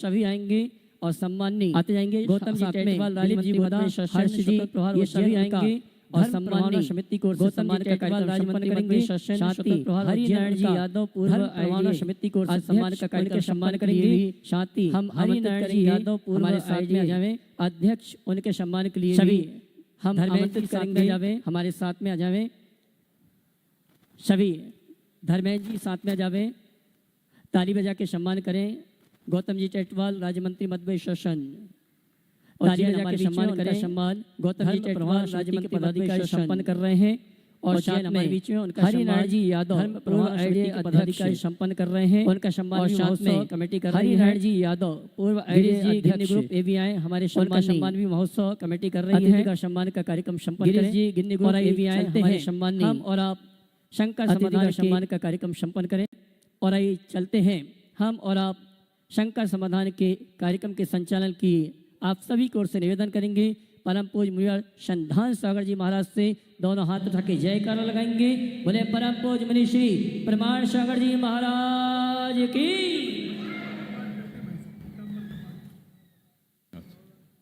सभी आएंगे और सम्माननीय आते जाएंगे। गौतम जी टेटवाल, राजीव जी बोधा, हर्ष जी, ये सभी आएंगे और सम्माननीय समिति को सम्मान का कार्यक्रम संपन्न करेंगे। शांति हरिनारायण जी यादव पूर्व प्रवाहन समिति को सम्मान का कार्यक्रम सम्मान करेंगे। शांति हम हरिनारायण जी यादव पूर्व जावे अध्यक्ष, उनके सम्मान के लिए सभी हम आमंत्रित करेंगे। जावे हमारे साथ में आ जावे, सभी धर्मेंद्र जी साथ में आ जावे, ताली बजा के सम्मान करें। गौतम जी टेटवाल, राज्य मंत्री मध्य शासन, ताली बजा के सम्मान करें। सम्मान गौतम जी टेटवाल, राज्य मंत्री पदाधिकारी संपन्न कर रहे हैं और साथ में बीच में उनका हरिनारायण जी यादव पूर्व पदाधिकारी संपन्न कर रहे हैं, उनका सम्मान साथ में कमेटी कर रही है। हरिनारायण जी यादव पूर्व अध्यक्ष ग्रुप ए भी आए, हमारे सम्मान भी महोत्सव कमेटी कर रही है। सम्मान का कार्यक्रम संपन्न करें जी गिन्नी और ए भी आए हमारे सम्मान, हम और आप शंकर समाधान सम्मान का कार्यक्रम संपन्न करें। और आइए चलते हैं, हम और आप शंकर समाधान के कार्यक्रम के संचालन की आप सभी की ओर से निवेदन करेंगे। परम पूज्य मुनि संधान सागर जी महाराज से दोनों हाथ उठा के जयकारा लगाएंगे। बोले परम पूज्य मुनि श्री प्रमाण सागर जी महाराज की।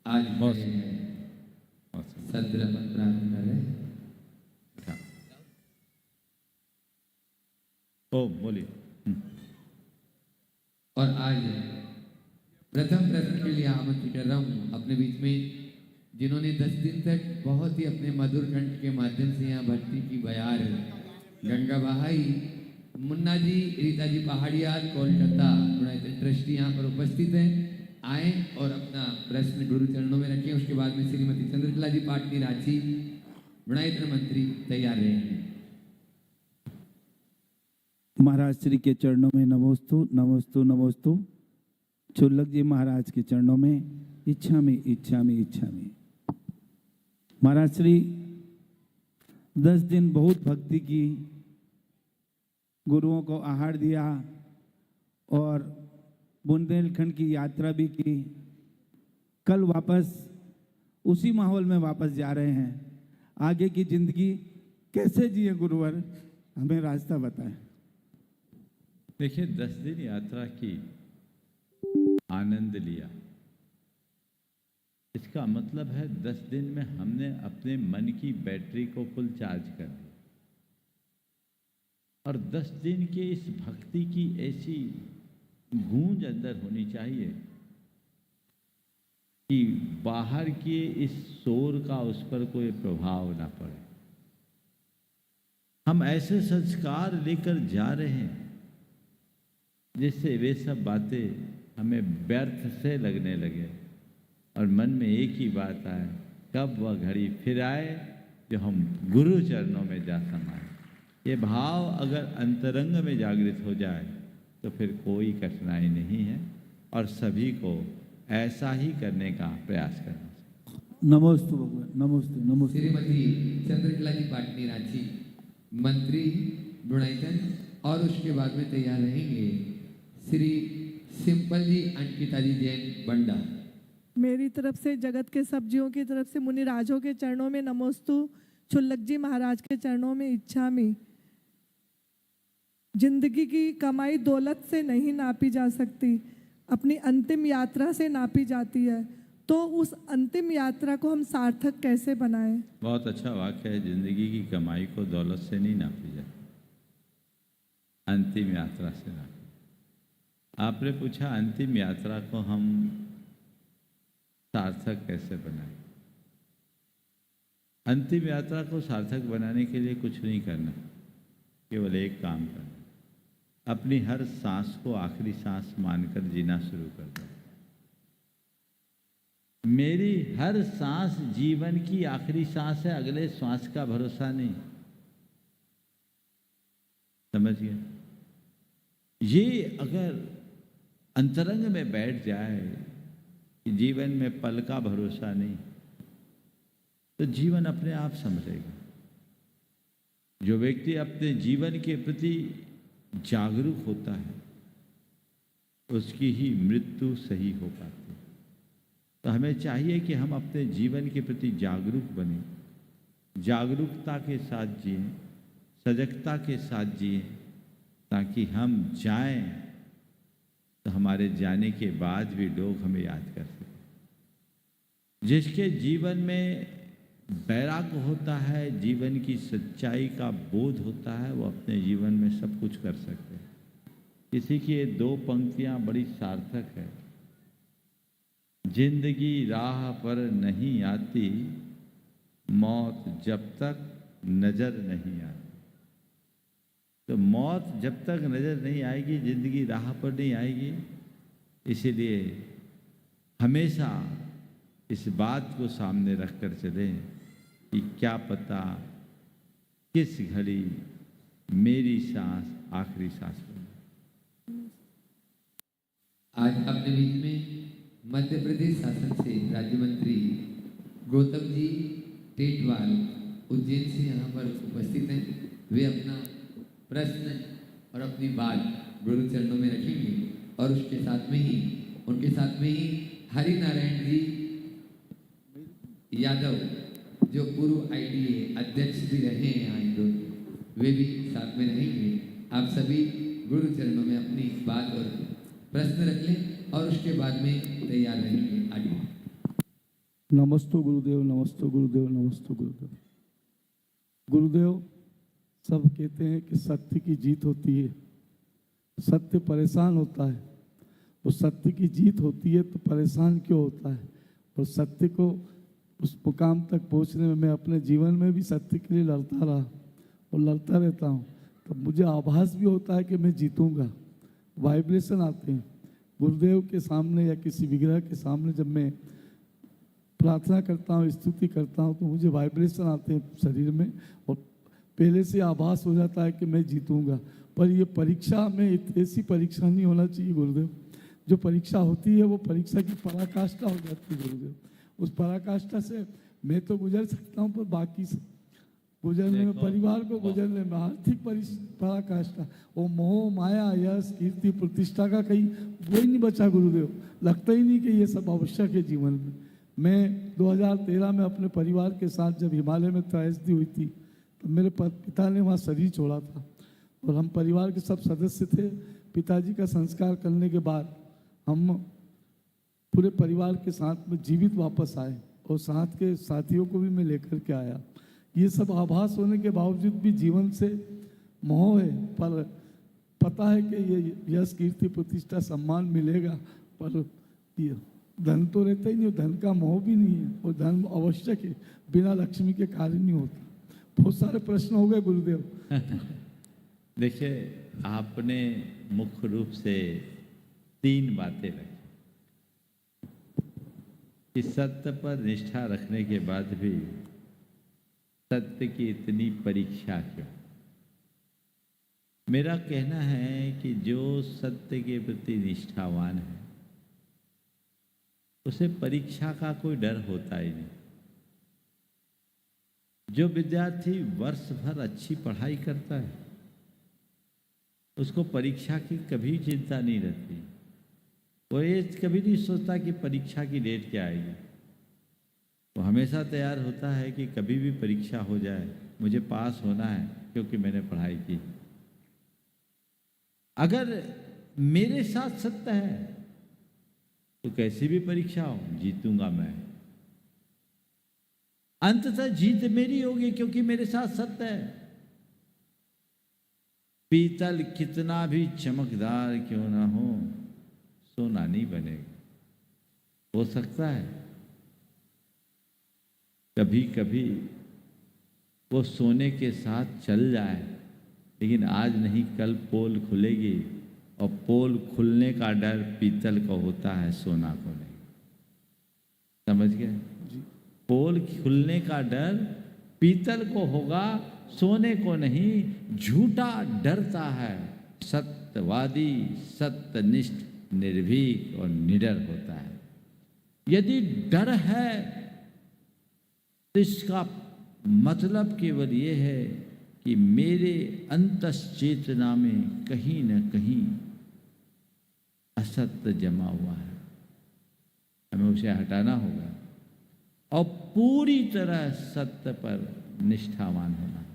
आज सत्र प्रारंभ करें। ओ बोलिए। और आज प्रथम प्रश्न के लिए आमंत्रित कर रहा हूँ अपने बीच में, जिन्होंने 10 दिन तक बहुत ही अपने मधुर कंठ के माध्यम से यहाँ भक्ति की बयार गंगा बहाई। मुन्ना जी, रीता जी पहाड़ियाल, कोलकाता ट्रस्टी यहाँ पर उपस्थित हैं। आए और अपना प्रश्न गुरु चरणों में रखें। उसके बाद में श्रीमती चंद्रकला जी पाटनी रांची गुणायत्र मंत्री तैयार रहेंगे। महाराज श्री के चरणों में नमोस्तु नमोस्तु नमोस्तु। चुल्लक जी महाराज के चरणों में इच्छा में इच्छा में इच्छा में। महाराज श्री 10 दिन बहुत भक्ति की, गुरुओं को आहार दिया और बुंदेलखंड की यात्रा भी की। कल वापस उसी माहौल में वापस जा रहे हैं। आगे की जिंदगी कैसे जिए गुरुवर, हमें रास्ता बताएं। देखिए 10 दिन यात्रा की, आनंद लिया, इसका मतलब है 10 दिन में हमने अपने मन की बैटरी को फुल चार्ज कर दिया। और 10 दिन के इस भक्ति की ऐसी गूंज अंदर होनी चाहिए कि बाहर के इस शोर का उस पर कोई प्रभाव ना पड़े। हम ऐसे संस्कार लेकर जा रहे हैं जिससे वे सब बातें हमें व्यर्थ से लगने लगे और मन में एक ही बात आए, कब वह घड़ी फिर आए जो हम गुरु चरणों में जा समाए। ये भाव अगर अंतरंग में जागृत हो जाए तो फिर कोई कठिनाई नहीं है और सभी को ऐसा ही करने का प्रयास करना चाहिए। नमोस्तु भगवान, नमोस्तु नमोस्तु। श्रीमती चंद्रकला जी पाटनी रांची मंत्री गुणायतन, और उसके बाद में तैयार रहेंगे श्री सिंपल जी अंकिता जी जैन बंडा। मेरी तरफ से जगत के सब जीवों की तरफ से मुनि राजों के चरणों में नमोस्तु। चुल्लक जी महाराज के चरणों में इच्छा में। जिंदगी की कमाई दौलत से नहीं नापी जा सकती, अपनी अंतिम यात्रा से नापी जाती है। तो उस अंतिम यात्रा को हम सार्थक कैसे बनाएं? बहुत अच्छा वाक्य है। जिंदगी की कमाई को दौलत से नहीं नापी जाती, अंतिम यात्रा से नापी। आपने पूछा अंतिम यात्रा को हम सार्थक कैसे बनाएं? अंतिम यात्रा को सार्थक बनाने के लिए कुछ नहीं करना, केवल एक काम करना, अपनी हर सांस को आखिरी सांस मानकर जीना शुरू कर दो। मेरी हर सांस जीवन की आखिरी सांस है, अगले श्वास का भरोसा नहीं। समझिए, ये अगर अंतरंग में बैठ जाए कि जीवन में पल का भरोसा नहीं, तो जीवन अपने आप संभलेगा। जो व्यक्ति अपने जीवन के प्रति जागरूक होता है उसकी ही मृत्यु सही हो पाती है। तो हमें चाहिए कि हम अपने जीवन के प्रति जागरूक बने, जागरूकता के साथ जिएं, सजगता के साथ जिएं, ताकि हम जाएं तो हमारे जाने के बाद भी लोग हमें याद कर सकें। जिसके जीवन में वैराग्य होता है, जीवन की सच्चाई का बोध होता है, वो अपने जीवन में सब कुछ कर सकते हैं। किसी की ये दो पंक्तियां बड़ी सार्थक है। जिंदगी राह पर नहीं आती, मौत जब तक नजर नहीं आती। तो मौत जब तक नजर नहीं आएगी, जिंदगी राह पर नहीं आएगी। इसीलिए हमेशा इस बात को सामने रखकर चलें कि क्या पता किस घड़ी मेरी सांस आखिरी सांस बने। आज अपने बीच में मध्य प्रदेश शासन से राज्य मंत्री गौतम जी टेटवाल उज्जैन से यहाँ पर उपस्थित हैं। वे अपना प्रश्न और अपनी बात गुरु चरणों में रखेंगे और उसके साथ में ही उनके साथ में ही हरि नारायण जी यादव जो पूर्व IDA अध्यक्ष भी रहे हैं यहाँ इंदौर, वे भी साथ में रहेंगे। आप सभी गुरु चरणों में अपनी बात और प्रश्न रख लें और उसके बाद में तैयार रहेंगे आगे। नमस्ते गुरुदेव, नमस्ते गुरुदेव, नमस्ते गुरुदेव। गुरुदेव, सब कहते हैं कि सत्य की जीत होती है, सत्य परेशान होता है। तो सत्य की जीत होती है तो परेशान क्यों होता है? और सत्य को उस मुकाम तक पहुंचने में मैं अपने जीवन में भी सत्य के लिए लड़ता रहा और लड़ता रहता हूं। तो मुझे आभास भी होता है कि मैं जीतूंगा। वाइब्रेशन आते हैं गुरुदेव के सामने या किसी विग्रह के सामने। जब मैं प्रार्थना करता हूँ, स्तुति करता हूँ, तो मुझे वाइब्रेशन आते हैं शरीर में और पहले से आभास हो जाता है कि मैं जीतूंगा। पर ये परीक्षा में ऐसी परीक्षा नहीं होना चाहिए गुरुदेव। जो परीक्षा होती है वो परीक्षा की पराकाष्ठा हो जाती है गुरुदेव। उस पराकाष्ठा से मैं तो गुजर सकता हूँ, पर बाकी से गुजरने में, परिवार को गुजरने में आर्थिक पराकाष्ठा, वो मोह माया यश कीर्ति प्रतिष्ठा का कहीं वो ही नहीं बचा गुरुदेव। लगता ही नहीं कि ये सब आवश्यक है जीवन में। मैं 2013 में अपने परिवार के साथ जब हिमालय में त्रासदी हुई थी, तो मेरे पिता ने वहाँ शरीर छोड़ा था और हम परिवार के सब सदस्य थे। पिताजी का संस्कार करने के बाद हम पूरे परिवार के साथ में जीवित वापस आए और साथ के साथियों को भी मैं लेकर के आया। ये सब आभास होने के बावजूद भी जीवन से मोह है, पर पता है कि ये यश कीर्ति प्रतिष्ठा सम्मान मिलेगा, पर ये धन तो रहता ही नहीं, धन का मोह भी नहीं है और धन आवश्यक है, बिना लक्ष्मी के कार्य नहीं होता। बहुत सारे प्रश्न हो गए गुरुदेव। देखिए, आपने मुख्य रूप से 3 बातें रखी कि सत्य पर निष्ठा रखने के बाद भी सत्य की इतनी परीक्षा क्यों। मेरा कहना है कि जो सत्य के प्रति निष्ठावान है उसे परीक्षा का कोई डर होता ही नहीं। जो विद्यार्थी वर्ष भर अच्छी पढ़ाई करता है उसको परीक्षा की कभी चिंता नहीं रहती। वो ये कभी नहीं सोचता कि परीक्षा की डेट क्या आएगी। वो हमेशा तैयार होता है कि कभी भी परीक्षा हो जाए, मुझे पास होना है क्योंकि मैंने पढ़ाई की। अगर मेरे साथ सत्य है तो कैसी भी परीक्षा हो जीतूंगा मैं। अंततः जीत मेरी होगी क्योंकि मेरे साथ सत्य है। पीतल कितना भी चमकदार क्यों ना हो, सोना नहीं बनेगा। हो सकता है कभी कभी वो सोने के साथ चल जाए, लेकिन आज नहीं कल पोल खुलेगी और पोल खुलने का डर पीतल को होता है, सोना को नहीं। समझ गए? पोल खुलने का डर पीतल को होगा, सोने को नहीं। झूठा डरता है, सत्यवादी सत्यनिष्ठ निर्भीक और निडर होता है। यदि डर है तो इसका मतलब केवल ये है कि मेरे अंतश्चेतना में कहीं न कहीं असत्य जमा हुआ है, हमें उसे हटाना होगा और पूरी तरह सत्य पर निष्ठावान होना है।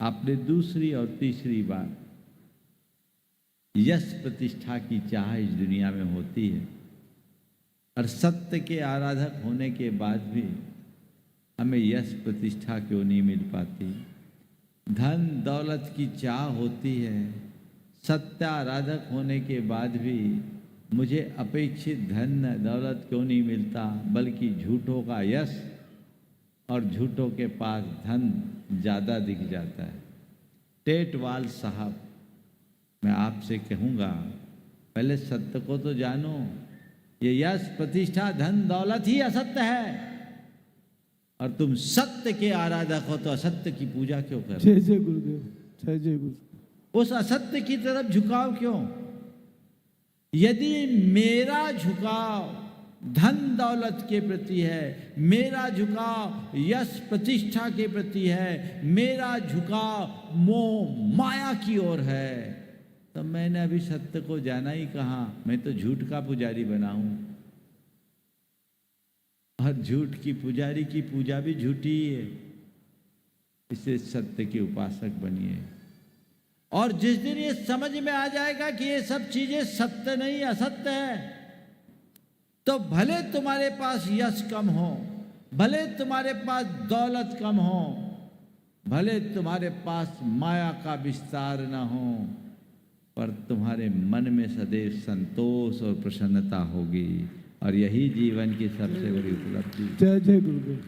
आपने दूसरी और तीसरी बात यश प्रतिष्ठा की चाह इस दुनिया में होती है, और सत्य के आराधक होने के बाद भी हमें यश प्रतिष्ठा क्यों नहीं मिल पाती? धन दौलत की चाह होती है, सत्य आराधक होने के बाद भी मुझे अपेक्षित धन दौलत क्यों नहीं मिलता, बल्कि झूठों का यश और झूठों के पास धन ज़्यादा दिख जाता है। टेटवाल साहब, मैं आपसे कहूँगा, पहले सत्य को तो जानो। ये यश प्रतिष्ठा धन दौलत ही असत्य है, और तुम सत्य के आराधक हो तो असत्य की पूजा क्यों कर? जय जय गुरुदेव, जय जय गुरु। उस असत्य की तरफ झुकाव क्यों? यदि मेरा झुकाव धन दौलत के प्रति है, मेरा झुकाव यश प्रतिष्ठा के प्रति है, मेरा झुकाव मोह माया की ओर है, तो मैंने अभी सत्य को जाना ही कहाँ? मैं तो झूठ का पुजारी बना हूं, और झूठ की पुजारी की पूजा भी झूठी ही है। इससे सत्य के उपासक बनिए, और जिस दिन ये समझ में आ जाएगा कि ये सब चीजें सत्य नहीं असत्य है, तो भले तुम्हारे पास यश कम हो, भले तुम्हारे पास दौलत कम हो, भले तुम्हारे पास माया का विस्तार न हो, पर तुम्हारे मन में सदैव संतोष और प्रसन्नता होगी, और यही जीवन की सबसे बड़ी उपलब्धि। जय जय गुरुदेव।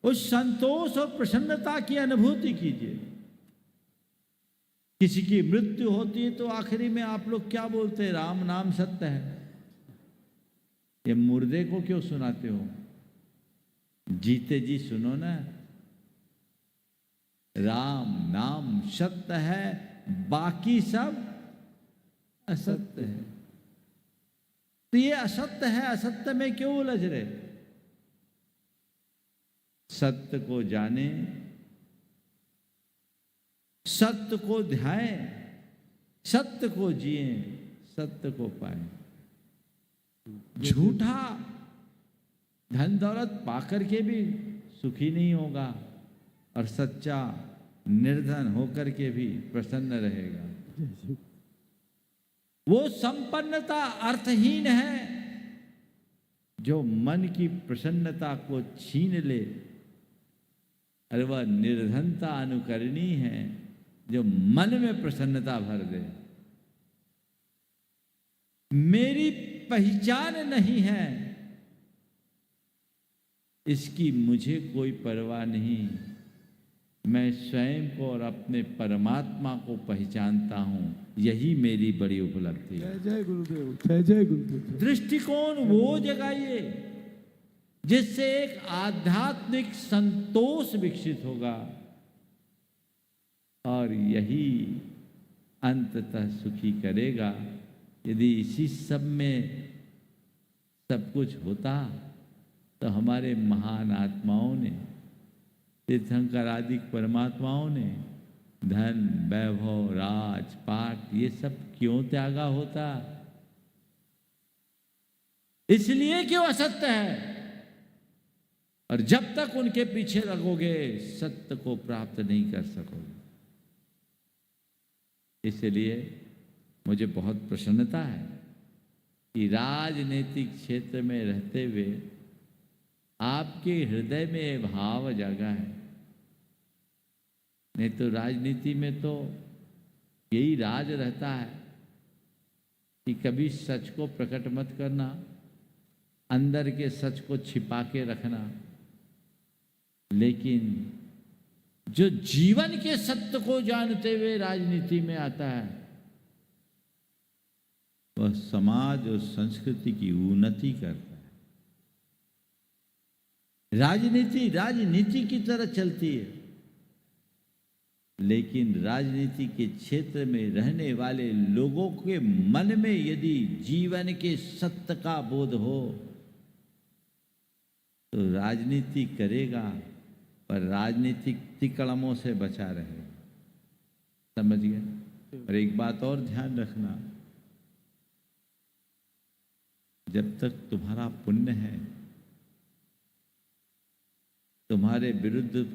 उस संतोष और प्रसन्नता की अनुभूति कीजिए। किसी की मृत्यु होती है तो आखिरी में आप लोग क्या बोलते हैं? राम नाम सत्य है। ये मुर्दे को क्यों सुनाते हो? जीते जी सुनो ना, राम नाम सत्य है, बाकी सब असत्य है। तो ये असत्य है, असत्य में क्यों उलझ रहे? सत्य को जाने, सत्य को ध्याएं, सत्य को जिए, सत्य को पाए। झूठा धन दौलत पाकर के भी सुखी नहीं होगा, और सच्चा निर्धन होकर के भी प्रसन्न रहेगा। वो संपन्नता अर्थहीन है जो मन की प्रसन्नता को छीन ले, अरे वह निर्धनता अनुकरणीय है जो मन में प्रसन्नता भर दे। मेरी पहचान नहीं है, इसकी मुझे कोई परवाह नहीं। मैं स्वयं को और अपने परमात्मा को पहचानता हूं, यही मेरी बड़ी उपलब्धि है। जय जय गुरुदेव, जय जय गुरुदेव। दृष्टिकोण वो जगाइए जिससे एक आध्यात्मिक संतोष विकसित होगा, और यही अंततः सुखी करेगा। यदि इसी सब में सब कुछ होता तो हमारे महान आत्माओं ने, तीर्थंकर आदि परमात्माओं ने धन वैभव राज पाट ये सब क्यों त्यागा होता? इसलिए क्यों असत्य है, और जब तक उनके पीछे लगोगे सत्य को प्राप्त नहीं कर सकोगे। इसलिए मुझे बहुत प्रसन्नता है कि राजनीतिक क्षेत्र में रहते हुए आपके हृदय में भाव जागा है। नहीं तो राजनीति में तो यही राज रहता है कि कभी सच को प्रकट मत करना, अंदर के सच को छिपा के रखना। लेकिन जो जीवन के सत्य को जानते हुए राजनीति में आता है, वह समाज और संस्कृति की उन्नति करता है। राजनीति राजनीति की तरह चलती है, लेकिन राजनीति के क्षेत्र में रहने वाले लोगों के मन में यदि जीवन के सत्य का बोध हो तो राजनीति करेगा, पर राजनीतिक तिकड़मों से बचा रहेगा। समझ गए? और एक बात और ध्यान रखना, जब तक तुम्हारा पुण्य है, तुम्हारे विरुद्ध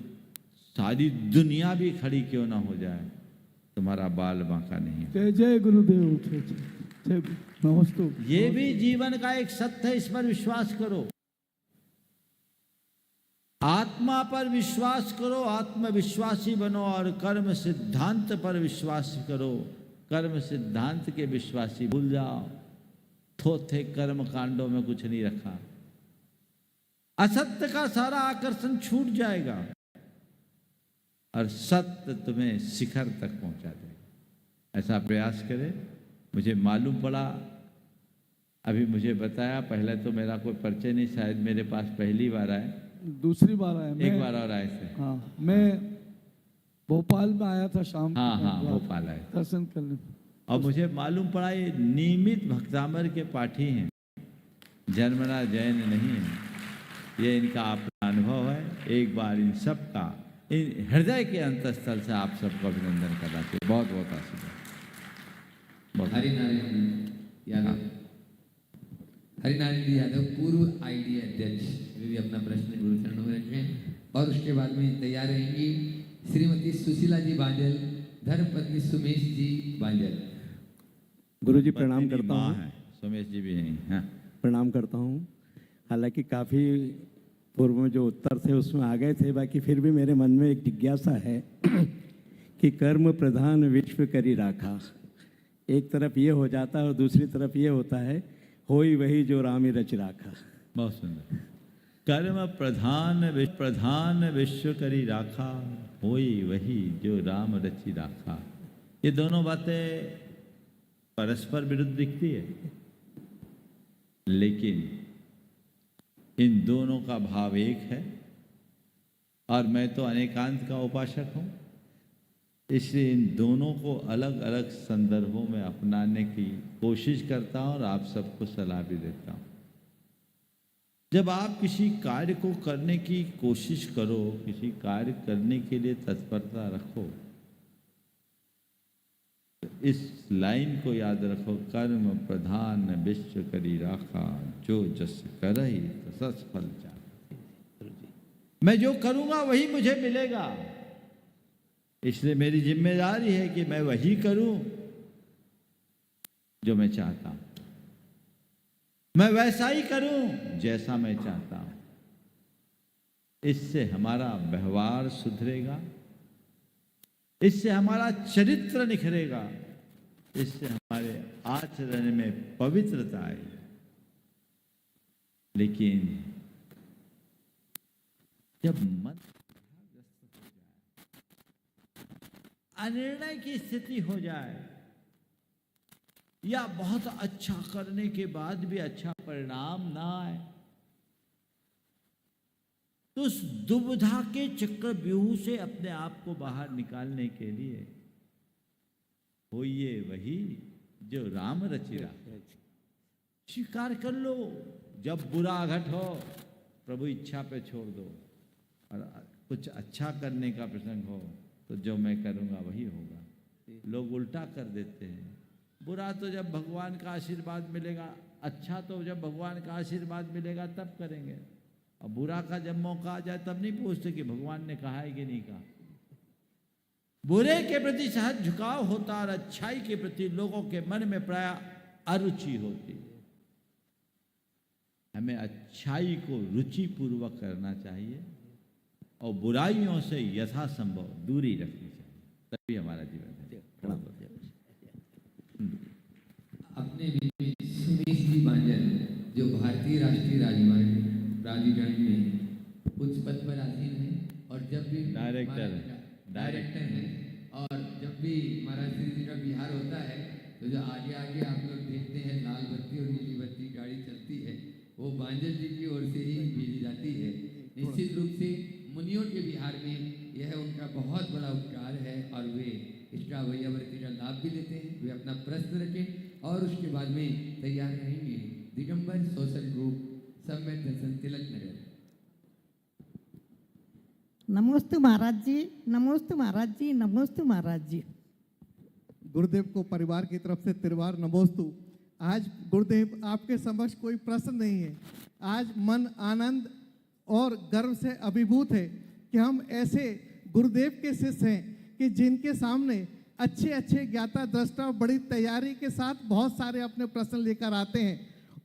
सारी दुनिया भी खड़ी क्यों ना हो जाए, तुम्हारा बाल बांका नहीं होगा। जय जय गुरुदेव, जय जय जय नमस्ते। ये भी जीवन का एक सत्य है, इस पर विश्वास करो। आत्मा पर विश्वास करो, आत्मविश्वासी बनो और कर्म सिद्धांत पर विश्वास करो। कर्म सिद्धांत के विश्वासी भूल जाओ, थोथे कर्म कांडों में कुछ नहीं रखा। असत्य का सारा आकर्षण छूट जाएगा और सत्य तुम्हें शिखर तक पहुंचा देगा। ऐसा प्रयास करें। मुझे मालूम पड़ा, अभी मुझे बताया, पहले तो मेरा कोई परिचय नहीं, शायद मेरे पास पहली बार आए, दूसरी बार आया एक बार और आए थे। हाँ, मैं भोपाल में आया था शाम को। हाँ, भोपाल आए दर्शन करने। और मुझे मालूम पड़ा ये नियमित भक्तामर के पाठी हैं, जन्मना जैन नहीं है। ये इनका अपना अनुभव है। एक बार इन सब का इन हृदय के अंतस्थल से आप सबको अभिनंदन करना चाहिए। बहुत बहुत आशीर्वाद। हरिनारायण यादव, हरिनारायण जी यादव पूर्व आईडी अध्यक्ष, वे भी अपना प्रश्न गुरु चरणों में रखें। और उसके बाद में तैयार रहेंगी श्रीमती सुशीला जी बांजल, धर्मपत्नी सुमेश जी बांजल। गुरु जी प्रणाम पत्नी करता माँ हूँ। है, सोमेश जी भी हैं। हाँ, प्रणाम करता हूँ। हालांकि काफ़ी पूर्व में जो उत्तर थे उसमें आ गए थे, बाकी फिर भी मेरे मन में एक जिज्ञासा है कि कर्म प्रधान विश्व करी राखा, एक तरफ ये हो जाता है और दूसरी तरफ ये होता है, होई वही जो राम रच राखा। बहुत सुंदर। कर्म प्रधान विश्व करी राखा, होई वही जो राम रचि राखा। ये दोनों बातें परस्पर विरुद्ध दिखती है, लेकिन इन दोनों का भाव एक है। और मैं तो अनेकांत का उपासक हूँ, इसलिए इन दोनों को अलग अलग संदर्भों में अपनाने की कोशिश करता हूँ और आप सबको सलाह भी देता हूँ। जब आप किसी कार्य को करने की कोशिश करो, किसी कार्य करने के लिए तत्परता रखो, तो इस लाइन को याद रखो, कर्म प्रधान विश्व करी राखा, जो जस करहि तस फल चाखा। मैं जो करूँगा वही मुझे मिलेगा, इसलिए मेरी जिम्मेदारी है कि मैं वही करूं जो मैं चाहता हूं, मैं वैसा ही करूं जैसा मैं चाहता हूं। इससे हमारा व्यवहार सुधरेगा, इससे हमारा चरित्र निखरेगा, इससे हमारे आचरण में पवित्रता आएगी। लेकिन जब मन अनिर्णय की स्थिति हो जाए या बहुत अच्छा करने के बाद भी अच्छा परिणाम ना आए, तो उस दुविधा के चक्रव्यूह से अपने आप को बाहर निकालने के लिए होइए वही जो राम रचि राखा। स्वीकार कर लो, जब बुरा घट हो प्रभु इच्छा पे छोड़ दो, और कुछ अच्छा करने का प्रसंग हो तो जो मैं करूँगा वही होगा। लोग उल्टा कर देते हैं, बुरा तो जब भगवान का आशीर्वाद मिलेगा, अच्छा तो जब भगवान का आशीर्वाद मिलेगा तब करेंगे, और बुरा का जब मौका आ जाए तब नहीं पूछते कि भगवान ने कहा है कि नहीं कहा। बुरे के प्रति सहज झुकाव होता और अच्छाई के प्रति लोगों के मन में प्राय अरुचि होती है। हमें अच्छाई को रुचि पूर्वक करना चाहिए और बुराइयों से यथासंभव दूरी रखनी चाहिए, तभी हमारा जीवन है। अपने बीच में सुमेश जी बांजल, जो भारतीय राष्ट्रीय राजमार्ग प्राधिकरण में उच्च पद पर आसीन है, और जब भी डायरेक्टर हैं, और जब भी महाराज श्री जी का बिहार होता है तो जो आगे आगे आप लोग देखते हैं लाल बत्ती और नीली बत्ती गाड़ी चलती है, वो बांजल जी की ओर से ही भेजी जाती है। निश्चित रूप से मुनियों के बिहार में यह उनका बहुत बड़ा उपकार है, और वे इसका वैयावर्ती का लाभ भी लेते हैं। वे अपना प्रश्न रखें और उसके बाद में तैयार रहेंगे दिगंबर सोशल ग्रुप सम्मेद दर्शन तिलक नगर। नमोस्तु महाराज जी, नमोस्तु महाराज जी, नमोस्तु महाराज जी। गुरुदेव को परिवार की तरफ से तिरवार नमोस्तु। आज गुरुदेव आपके समक्ष कोई प्रश्न नहीं है, आज मन आनंद और गर्व से अभिभूत है कि हम ऐसे गुरुदेव के शिष्य हैं कि जिनके सामने अच्छे अच्छे ज्ञाता दृष्टा बड़ी तैयारी के साथ बहुत सारे अपने प्रश्न लेकर आते हैं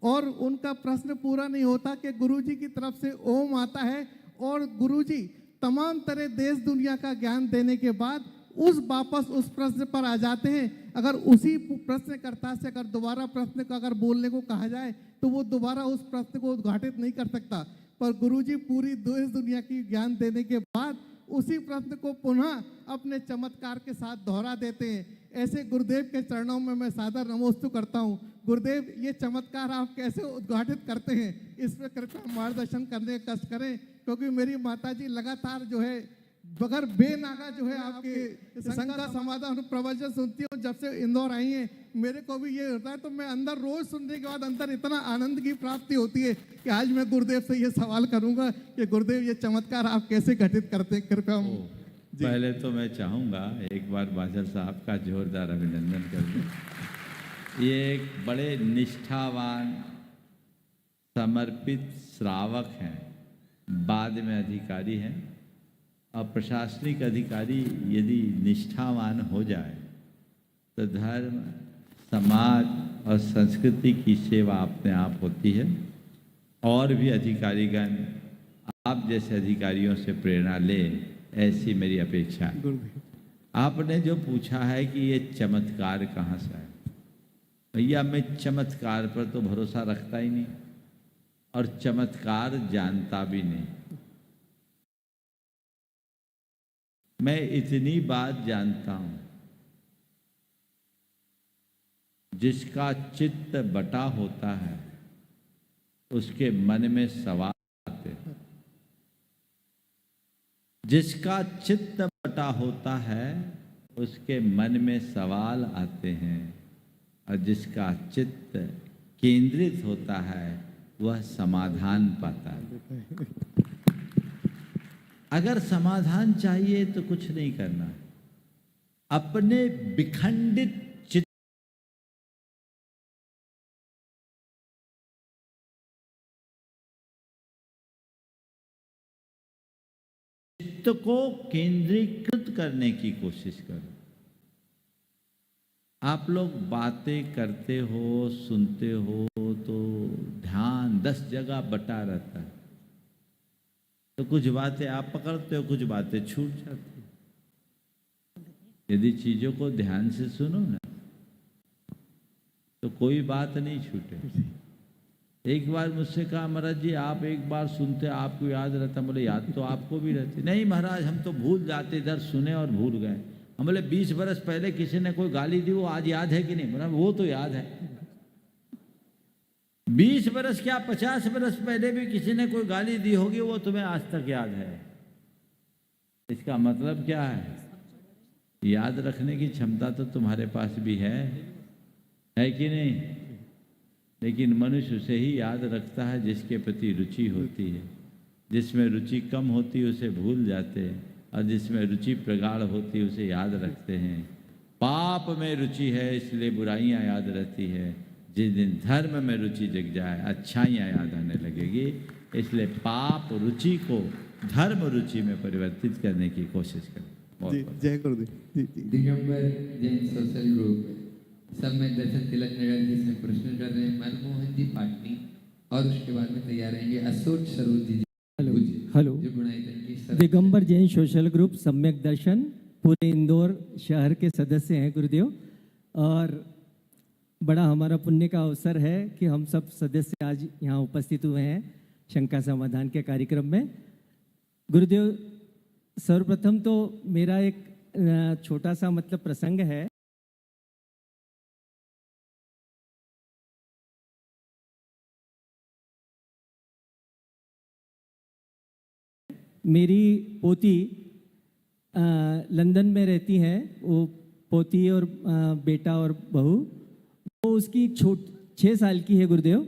और उनका प्रश्न पूरा नहीं होता कि गुरुजी की तरफ से ओम आता है और गुरुजी तमाम तरह देश दुनिया का ज्ञान देने के बाद वापस उस प्रश्न पर आ जाते हैं। अगर उसी प्रश्नकर्ता से अगर दोबारा प्रश्न को अगर बोलने को कहा जाए तो वो दोबारा उस प्रश्न को उद्घाटित नहीं कर सकता, पर गुरुजी पूरी देश दुनिया की ज्ञान देने के बाद उसी प्रश्न को पुनः अपने चमत्कार के साथ दोहरा देते हैं। ऐसे गुरुदेव के चरणों में मैं सादर नमोस्तु करता हूँ। गुरुदेव, ये चमत्कार आप कैसे उद्घाटित करते हैं, इस पर कृपया मार्गदर्शन करने का कष्ट करें, क्योंकि मेरी माताजी लगातार जो है बगैर बेनागा जो है आपके संघ का समाधान प्रवचन सुनती हूँ। जब से इंदौर आई हैं मेरे को भी ये होता है, तो मैं अंदर रोज सुनने के बाद अंदर इतना आनंद की प्राप्ति होती है कि आज मैं गुरुदेव से ये सवाल करूंगा कि गुरुदेव ये चमत्कार आप कैसे घटित करते हैं, कृपया। पहले तो मैं चाहूँगा एक बार बादल साहब का जोरदार अभिनंदन कर दूं। ये एक बड़े निष्ठावान समर्पित श्रावक हैं, बाद में अधिकारी हैं, और प्रशासनिक अधिकारी यदि निष्ठावान हो जाए तो धर्म, समाज और संस्कृति की सेवा अपने आप होती है। और भी अधिकारीगण आप जैसे अधिकारियों से प्रेरणा लें, ऐसी मेरी अपेक्षा है। आपने जो पूछा है कि ये चमत्कार कहाँ से आए, भैया मैं चमत्कार पर तो भरोसा रखता ही नहीं और चमत्कार जानता भी नहीं। मैं इतनी बात जानता हूं, जिसका चित्त बटा होता है उसके मन में सवाल आते हैं। जिसका चित्त बटा होता है उसके मन में सवाल आते हैं, और जिसका चित्त केंद्रित होता है वह समाधान पाता है। अगर समाधान चाहिए तो कुछ नहीं करना, अपने विखंडित चित्त को केंद्रीकृत करने की कोशिश करो। आप लोग बातें करते हो, सुनते हो तो ध्यान 10 जगह बटा रहता है, तो कुछ बातें आप पकड़ते हो, कुछ बातें छूट जाती है। यदि चीजों को ध्यान से सुनो ना तो कोई बात नहीं छूटे। एक बार मुझसे कहा, महाराज जी आप एक बार सुनते आपको याद रहता। बोले याद तो आपको भी रहती। नहीं महाराज हम तो भूल जाते, इधर सुने और भूल गए। हम बोले 20 बरस पहले किसी ने कोई गाली दी, वो आज याद है कि नहीं? बोला वो तो याद है। 20 बरस क्या 50 बरस पहले भी किसी ने कोई गाली दी होगी, वो तुम्हें आज तक याद है। इसका मतलब क्या है? याद रखने की क्षमता तो तुम्हारे पास भी है कि नहीं? लेकिन मनुष्य उसे ही याद रखता है जिसके प्रति रुचि होती है। जिसमें रुचि कम होती है उसे भूल जाते हैं, और जिसमें रुचि प्रगाढ़ होती है उसे याद रखते हैं। पाप में रुचि है इसलिए बुराइयां याद रहती है। जिस दिन धर्म में रुचि जग जाए अच्छाइयाँ याद आने लगेगी। इसलिए पाप रुचि को धर्म रुचि में परिवर्तित करने की कोशिश करें। जय गुरुदेव। दिगंबर जैन सोशल ग्रुप सम्यक दर्शन तिलक नगर जी से प्रश्न कर रहे हैं मनमोहन जी पाटनी, और उसके बाद में तैयार रहेंगे अशोक सरोज जी। हेलो, जो गुणायतन की दिगंबर जैन सोशल ग्रुप सम्यक दर्शन पूरे इंदौर शहर के सदस्य हैं गुरुदेव, और बड़ा हमारा पुण्य का अवसर है कि हम सब सदस्य आज यहाँ उपस्थित हुए हैं शंका समाधान के कार्यक्रम में। गुरुदेव, सर्वप्रथम तो मेरा एक छोटा सा मतलब प्रसंग है। मेरी पोती लंदन में रहती है। वो पोती और बेटा और बहू, वो उसकी 6 साल की है गुरुदेव,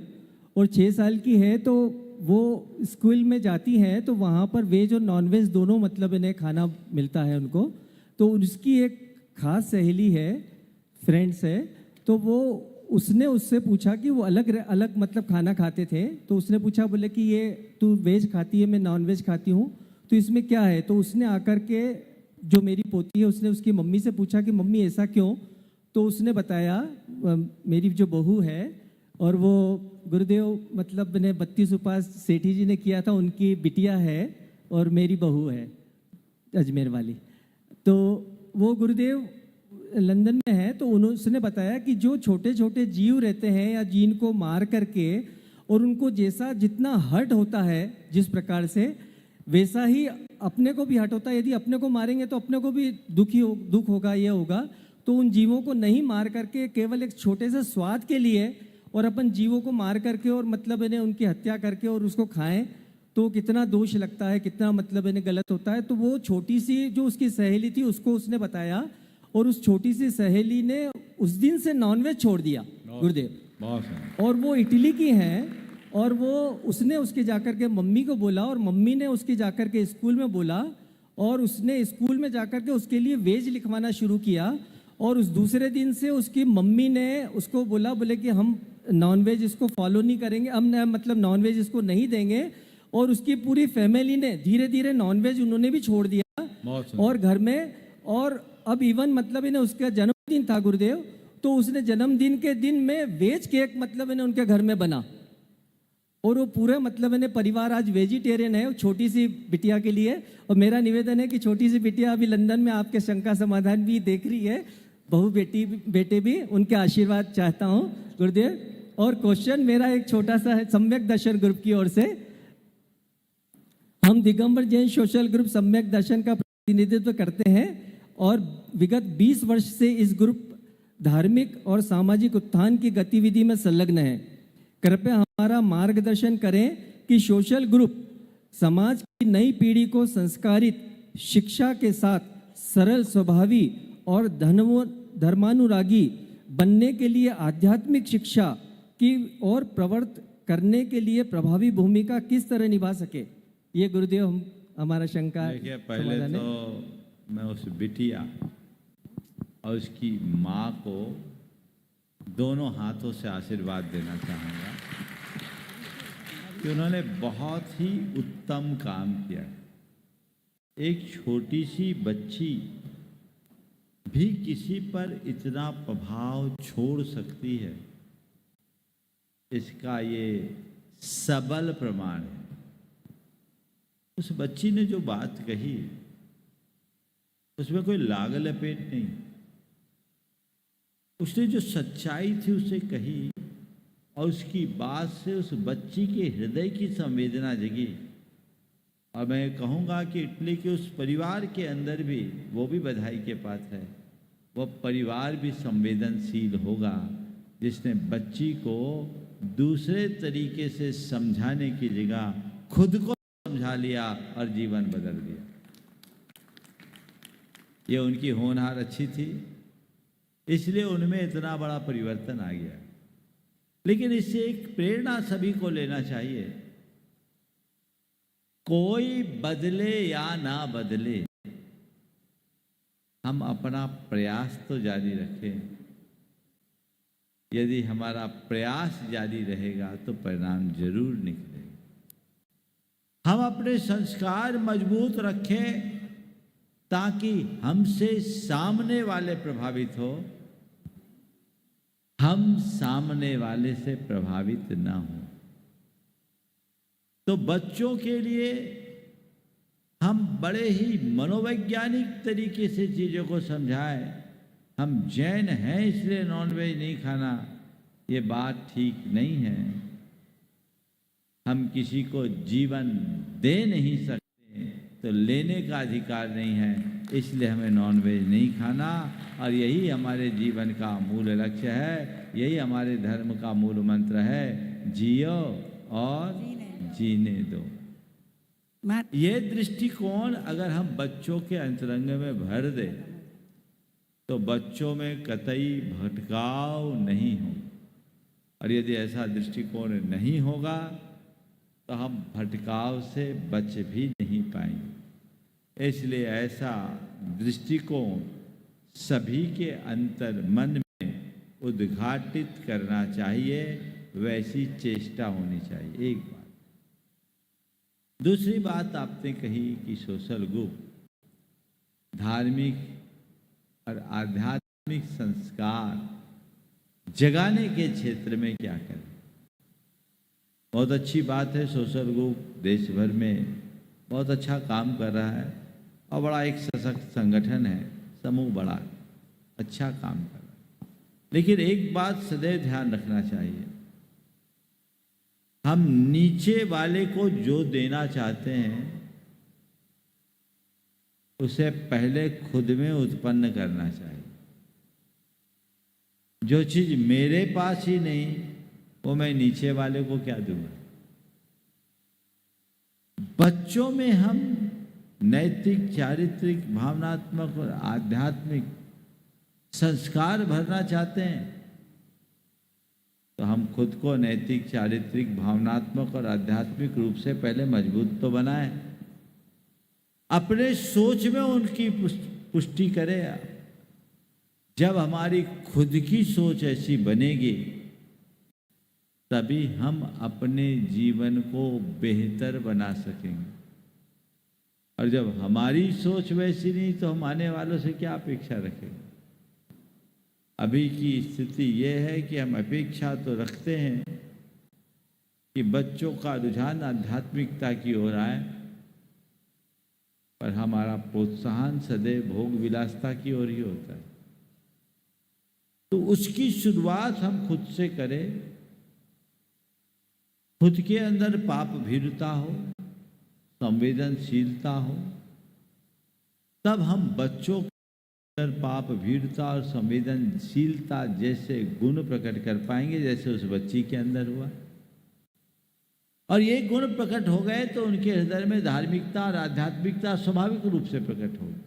और 6 साल की है तो वो स्कूल में जाती है तो वहाँ पर वेज और नॉन वेज दोनों मतलब इन्हें खाना मिलता है उनको। तो उसकी एक खास सहेली है, फ्रेंड्स है, तो वो उसने उससे पूछा कि वो अलग अलग मतलब खाना खाते थे। तो उसने पूछा, बोले कि ये तू वेज खाती है, मैं नॉन वेज खाती हूँ, तो इसमें क्या है? तो उसने आकर के जो मेरी पोती है उसने उसकी मम्मी से पूछा कि मम्मी ऐसा क्यों, तो उसने बताया मेरी जो बहू है और वो गुरुदेव मतलब ने 32 उपास सेठी जी ने किया था, उनकी बिटिया है और मेरी बहू है अजमेर वाली। तो वो गुरुदेव लंदन में है, तो उसने बताया कि जो छोटे छोटे जीव रहते हैं या जिनको मार करके और उनको जैसा जितना हर्ट होता है जिस प्रकार से, वैसा ही अपने को भी हर्ट होता है। यदि अपने को मारेंगे तो अपने को भी दुख होगा, ये होगा। तो उन जीवों को नहीं मार करके केवल एक छोटे से स्वाद के लिए और अपन जीवों को मार करके और मतलब इन्हें उनकी हत्या करके और उसको खाएं तो कितना दोष लगता है, कितना मतलब इन्हें गलत होता है। तो वो छोटी सी जो उसकी सहेली थी उसको उसने बताया और उस छोटी सी सहेली ने उस दिन से नॉनवेज छोड़ दिया गुरुदेव। और वो इटली की हैं और वो उसने उसके जाकर के मम्मी को बोला और मम्मी ने उसके जाकर के स्कूल में बोला और उसने स्कूल में जाकर के उसके लिए वेज लिखवाना शुरू किया। और उस दूसरे दिन से उसकी मम्मी ने उसको बोले कि हम नॉनवेज इसको फॉलो नहीं करेंगे, हम मतलब नॉनवेज इसको नहीं देंगे। और उसकी पूरी फैमिली ने धीरे धीरे नॉनवेज उन्होंने भी छोड़ दिया और घर में। और अब इवन मतलब इन्हें उसका जन्मदिन था गुरुदेव, तो उसने जन्मदिन के दिन में वेज केक मतलब इन्हें उनके घर में बना और वो पूरे मतलब इन्हें परिवार आज वेजिटेरियन है छोटी सी बिटिया के लिए। और मेरा निवेदन है कि छोटी सी बिटिया अभी लंदन में आपके शंका समाधान भी देख रही है, बहू बेटे भी, उनके आशीर्वाद चाहता हूँ गुरुदेव। और क्वेश्चन मेरा एक छोटा सा है सम्यक दर्शन ग्रुप की ओर से। हम दिगंबर जैन सोशल ग्रुप सम्यक दर्शन का प्रतिनिधित्व करते हैं और विगत 20 वर्ष से इस ग्रुप धार्मिक और सामाजिक उत्थान की गतिविधि में संलग्न है। कृपया हमारा मार्गदर्शन करें कि सोशल ग्रुप समाज की नई पीढ़ी को संस्कारित शिक्षा के साथ सरल स्वभावी और धर्मानुरागी बनने के लिए आध्यात्मिक शिक्षा की ओर प्रवृत्त करने के लिए प्रभावी भूमिका किस तरह निभा सके। ये गुरुदेव हमारा शंका देखिए, पहले तो मैं उस बिटिया और उसकी माँ को दोनों हाथों से आशीर्वाद देना चाहूँगा कि उन्होंने बहुत ही उत्तम काम किया। एक छोटी सी बच्ची भी किसी पर इतना प्रभाव छोड़ सकती है, इसका ये सबल प्रमाण है। उस बच्ची ने जो बात कही उसमें कोई लाग लपेट नहीं, उसने जो सच्चाई थी उसे कही और उसकी बात से उस बच्ची के हृदय की संवेदना जगी। और मैं कहूँगा कि इटली के उस परिवार के अंदर भी, वो भी बधाई के पात्र है, वो परिवार भी संवेदनशील होगा जिसने बच्ची को दूसरे तरीके से समझाने की जगह खुद को समझा लिया और जीवन बदल दिया। ये उनकी होनहार अच्छी थी, इसलिए उनमें इतना बड़ा परिवर्तन आ गया। लेकिन इससे एक प्रेरणा सभी को लेना चाहिए, कोई बदले या ना बदले, हम अपना प्रयास तो जारी रखें। यदि हमारा प्रयास जारी रहेगा तो परिणाम जरूर निकलेगा। हम अपने संस्कार मजबूत रखें ताकि हमसे सामने वाले प्रभावित हो, हम सामने वाले से प्रभावित ना हो। तो बच्चों के लिए हम बड़े ही मनोवैज्ञानिक तरीके से चीज़ों को समझाएं। हम जैन हैं इसलिए नॉनवेज नहीं खाना, ये बात ठीक नहीं है। हम किसी को जीवन दे नहीं सकते तो लेने का अधिकार नहीं है, इसलिए हमें नॉनवेज नहीं खाना। और यही हमारे जीवन का मूल लक्ष्य है, यही हमारे धर्म का मूल मंत्र है, जियो और जीने दो। ये दृष्टिकोण अगर हम बच्चों के अंतरंग में भर दें तो बच्चों में कतई भटकाव नहीं हो। और यदि ऐसा दृष्टिकोण नहीं होगा तो हम भटकाव से बच भी नहीं पाएंगे। इसलिए ऐसा दृष्टिकोण सभी के अंतर मन में उद्घाटित करना चाहिए, वैसी चेष्टा होनी चाहिए। एक बात। दूसरी बात आपने कही कि सोशल ग्रुप धार्मिक और आध्यात्मिक संस्कार जगाने के क्षेत्र में क्या करें। बहुत अच्छी बात है, सोशल ग्रुप देश भर में बहुत अच्छा काम कर रहा है और बड़ा एक सशक्त संगठन है, समूह बड़ा अच्छा काम कर रहा है। लेकिन एक बात सदैव ध्यान रखना चाहिए, हम नीचे वाले को जो देना चाहते हैं उसे पहले खुद में उत्पन्न करना चाहिए। जो चीज मेरे पास ही नहीं वो मैं नीचे वाले को क्या दूंगा। बच्चों में हम नैतिक, चारित्रिक, भावनात्मक और आध्यात्मिक संस्कार भरना चाहते हैं तो हम खुद को नैतिक, चारित्रिक, भावनात्मक और आध्यात्मिक रूप से पहले मजबूत तो बनाएं। अपने सोच में उनकी पुष्टि करें। जब हमारी खुद की सोच ऐसी बनेगी तभी हम अपने जीवन को बेहतर बना सकेंगे। और जब हमारी सोच वैसी नहीं तो हम आने वालों से क्या अपेक्षा रखेंगे। अभी की स्थिति यह है कि हम अपेक्षा तो रखते हैं कि बच्चों का रुझान आध्यात्मिकता की ओर आए, पर हमारा प्रोत्साहन सदैव भोग विलासता की ओर ही होता है। तो उसकी शुरुआत हम खुद से करें। खुद के अंदर पाप भीरुता हो, संवेदनशीलता हो, तब हम बच्चों के अंदर पाप भीरुता और संवेदनशीलता जैसे गुण प्रकट कर पाएंगे जैसे उस बच्ची के अंदर हुआ। और ये गुण प्रकट हो गए तो उनके हृदय में धार्मिकता और आध्यात्मिकता स्वाभाविक रूप से प्रकट होगी।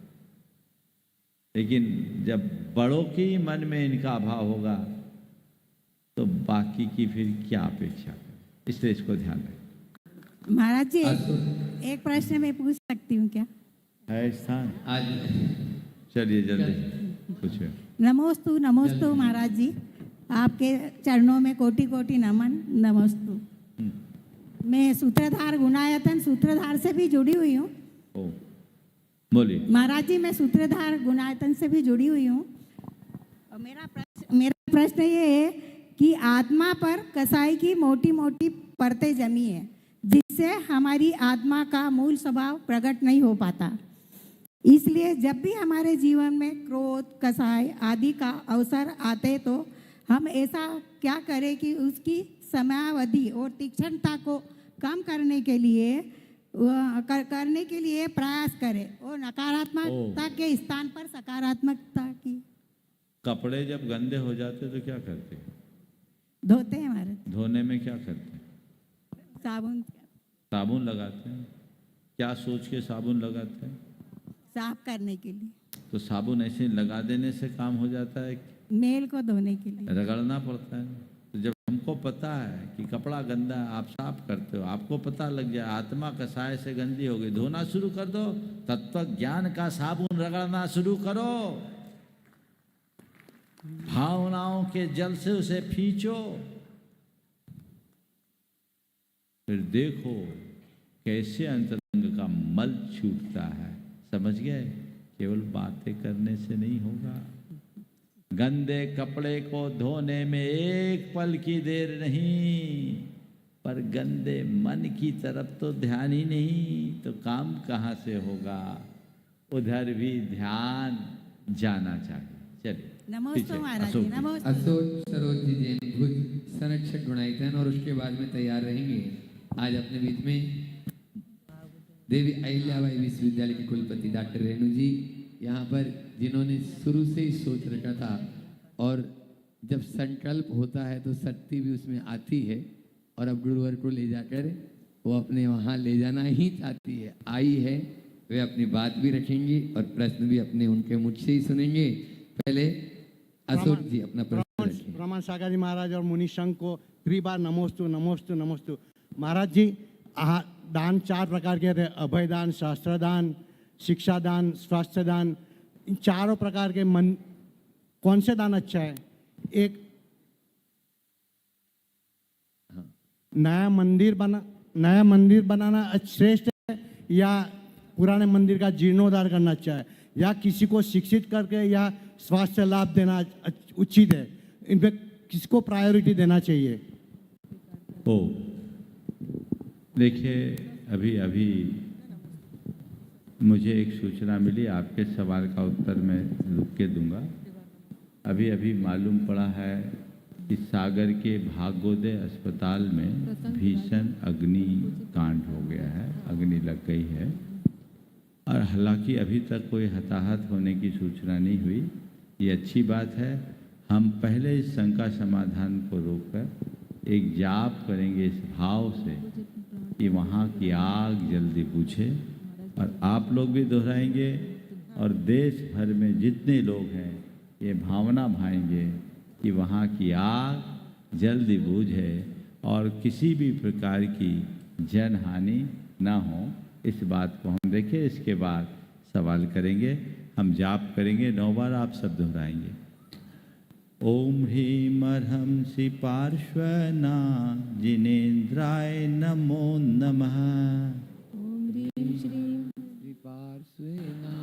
लेकिन जब बड़ों के ही मन में इनका अभाव होगा तो बाकी की फिर क्या अपेक्षा करें। इसलिए इसको ध्यान रखें। महाराज जी एक प्रश्न मैं पूछ सकती हूँ क्या? है स्थान आज चलिए जल्दी पूछिए। नमोस्तु नमोस्तु महाराज जी, आपके चरणों में कोटि कोटि नमन। नमोस्तु। मैं सूत्रधार गुणायतन सूत्रधार से भी जुड़ी हुई हूँ। ओ बोलिए। महाराज जी मैं सूत्रधार गुणायतन से भी जुड़ी हुई हूँ। और मेरा प्रश्न ये है कि आत्मा पर कसाई की मोटी मोटी परतें जमी है जिससे हमारी आत्मा का मूल स्वभाव प्रकट नहीं हो पाता। इसलिए जब भी हमारे जीवन में क्रोध, कसाई आदि का अवसर आते तो हम ऐसा क्या करें कि उसकी समयावधि और तीक्ष्णता को कम करने के लिए प्रयास करें और नकारात्मकता के स्थान पर सकारात्मकता की। कपड़े जब गंदे हो जाते तो क्या करते हैं? धोते हैं महाराज। धोने में क्या करते हैं? साबुन लगाते हैं। क्या सोच के साबुन लगाते हैं? साफ करने के लिए। तो साबुन ऐसे लगा देने से काम हो जाता है? मेल को धोने के लिए रगड़ना पड़ता है। तो जब हमको पता है कि कपड़ा गंदा है, आप साफ करते हो, आपको पता लग जाए आत्मा कसाय से गंदी हो गई, धोना शुरू कर दो। तत्व ज्ञान का साबुन रगड़ना शुरू करो। भावनाओं के जल से उसे खींचो। फिर देखो कैसे अंतरंग का मल छूटता है। समझ गए? केवल बातें करने से नहीं होगा। गंदे कपड़े को धोने में एक पल की देर नहीं, पर गंदे मन की तरफ तो ध्यान ही नहीं तो काम कहाँ से होगा। उधर भी ध्यान जाना चाहिए। चलिए नमस्ते महाराज जी। नमस्ते। अशोक सरोज जैन भुज संरक्षक गुणायतन और उसके बाद में तैयार रहेंगे। आज अपने बीच में देवी अहिल्याबाई विश्वविद्यालय के कुलपति डॉक्टर रेणु जी यहाँ पर, जिन्होंने शुरू से ही सोच रखा था और जब संकल्प होता है तो शक्ति भी उसमें आती है। और अब गुरुवर को ले जाकर वो अपने वहाँ ले जाना ही चाहती है, आई है। वे अपनी बात भी रखेंगी और प्रश्न भी अपने उनके मुझ से ही सुनेंगे। पहले अशोक जी अपना प्रश्न रखें। ब्रह्मण सागर जी महाराज और मुनि संघ को 3 बार नमोस्तु नमोस्तु नमोस्तु। महाराज जी दान 4 प्रकार के थे, अभय दान, शास्त्रदान, शिक्षा दान, स्वास्थ्य दान। इन चारों प्रकार के मन कौन से दान अच्छा है? एक नया मंदिर बनाना श्रेष्ठ है या पुराने मंदिर का जीर्णोद्धार करना अच्छा है? या किसी को शिक्षित करके या स्वास्थ्य लाभ देना उचित है? इन पे किसको प्रायोरिटी देना चाहिए? ओ देखिए, अभी अभी मुझे एक सूचना मिली, आपके सवाल का उत्तर मैं रुक के दूंगा। अभी अभी मालूम पड़ा है कि सागर के भागोदय अस्पताल में भीषण अग्नि कांड हो गया है, अग्नि लग गई है। और हालांकि अभी तक कोई हताहत होने की सूचना नहीं हुई, ये अच्छी बात है। हम पहले इस शंका समाधान को रोककर एक जाप करेंगे इस भाव से कि वहाँ की आग जल्दी बुझे, और आप लोग भी दोहराएंगे और देश भर में जितने लोग हैं ये भावना भाएंगे कि वहाँ की आग जल्दी बुझे और किसी भी प्रकार की जनहानि ना हो। इस बात को हम देखें, इसके बाद सवाल करेंगे। हम जाप करेंगे 9 बार, आप सब दोहराएंगे। ओम ह्रीं अर्हंसि पार्श्वना जिनेन्द्राय नमो नमः। ओम ह्रीं अर्हंसि पार्श्वना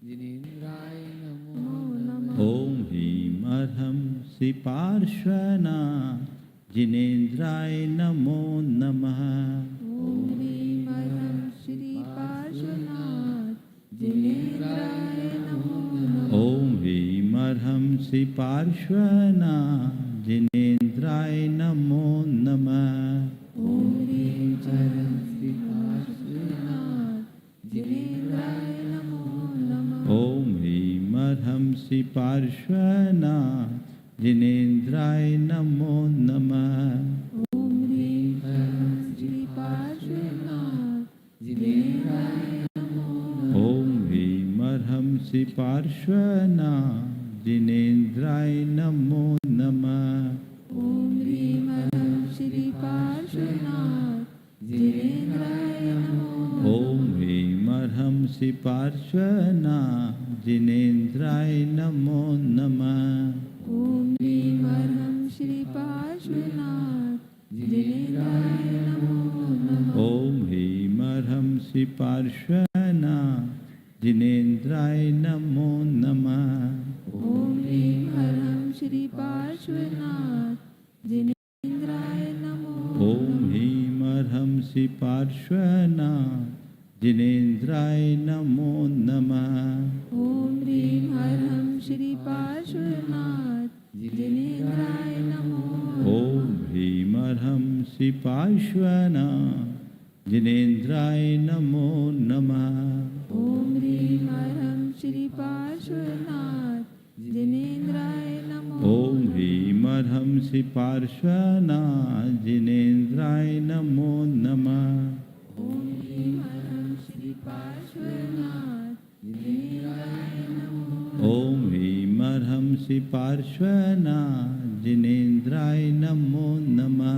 जिनेन्द्राय नमो नमः। ओम ह्रीं अर्हंसि पार्श्वना जिनेन्द्राय नमो नमः। ओम ह्रीं अर्हंसि पार्श्वना जिनेन्द्राय नमो नमः। ओम ह्रीं अर्हंसि पार्श्वना जिनेन्द्राय नमो नमः। ओम ह्रीं अर्हंसि पार्श्वना जिनेन्द्राय नमो नमः। ओम ह्रीं अर्हंसि पार्श्वना जिनेन्द्राय नमो नमः। ओम ह्रीं अर्हंसि पार्श्वना जिनेन्द्राय नमो नमः। ओम ह्रीं अर्हंसि पार्श्वना जिनेन्द्राय नमो नमः। ओम ह्रीं अर्हंसि पार्श्वना जिनेन्द्राय नमो नमः।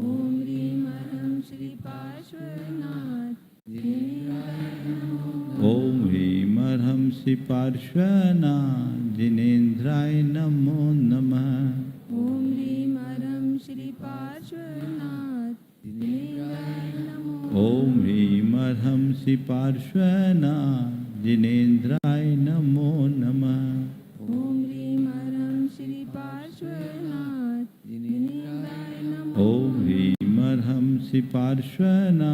ओम ह्रीं अर्हंसि पार्श्वना जिनेन्द्राय नमो नमः। ओम ह्रीं अर्हंसि पार्श्वना जिनेन्द्राय नमो नमः। ओम ह्रीं अर्हंसि पार्श्वना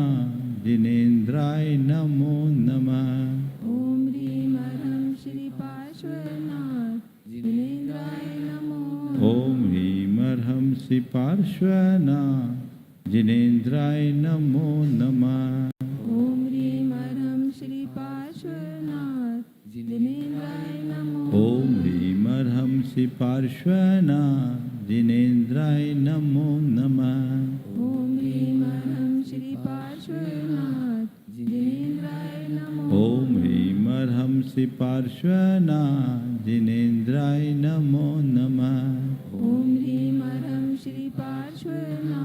जिनेन्द्राय नमो नमः। ओम ह्रीं अर्हंसि पार्श्वना जिनेन्द्राय नमो नमः। ओम ह्रीं अर्हंसि पार्श्वना जिनेन्द्राय नमो नमः। ओम ह्रीं अर्हंसि पार्श्वना जिनेन्द्राय नमो नमः। ओम ह्रीं अर्हंसि पार्श्वना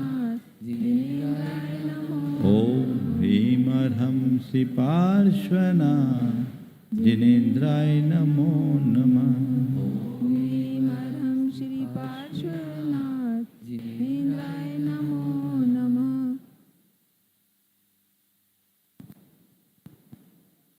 जिनेन्द्राय नमो नमः। ओम ह्रीं अर्हंसि पार्श्वना जिनेन्द्राय नमो